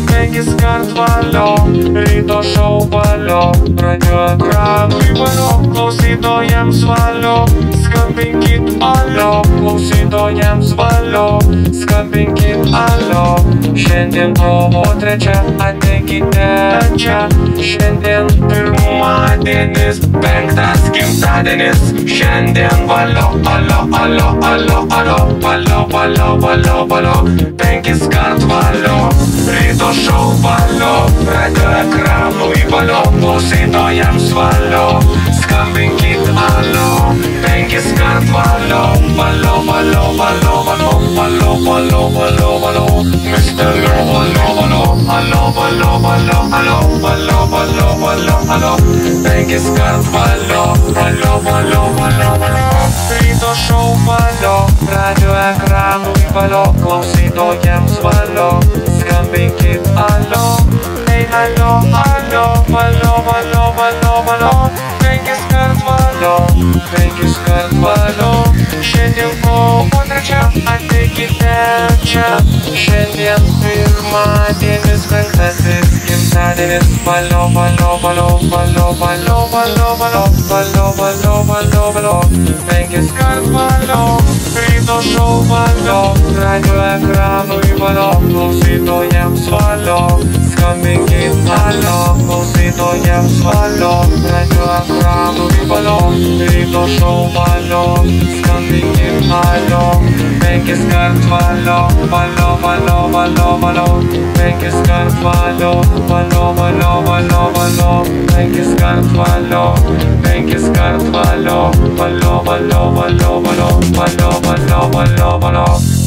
Penkiskart valio, ryto šou valio, radio ekranui valio, klausytojams valio, skambinkit alio, klausytojams valio, skambinkit alio. Šiandien kovo 3, ateikite čia, šiandien pirmadienis, 5 gimtadienis, šiandien valio, alio, alio, alio, alio, valio, valio, valio, valio, 5 kart valio, ryto šou valio, radio ekranui valio, klausytojams valio, skambinkit alio, 5 kart valio, valio, valio, valio, valio, valio, valio, valio, valio, misterio valio, valio, alio, valio, valio, alio, valio, valio, valio, alio, 5 kart valio, valio, valio, valio, valio, ryto šou valio, radio ekranui valio, klausytojams valio, skambinkit alio, hey alio, alio, valio, valio, valio, valio, 5 kart valio, 5 kart valio, šiandien kovo 3, ateikite čia, šiandien pirmadienis, 5 gimtadienis, valio, valio, valio, valio, valio, valio, valio, valio, valio, valio, valio, 5 kart valio, ryto šou valio, radio ekranui valio, klausytojams valio, skambinkit alio, klausytojams valio, radio ekranui valio, ryto šou valio, skambinkit alio, 5 kart valio, valio, valio, valio, valio, 5 kart valio, valio, valio, valio, valio, 5 kart valio, 5 kart valio, valio, valio, valio, valio, valio, valio, valio, valio.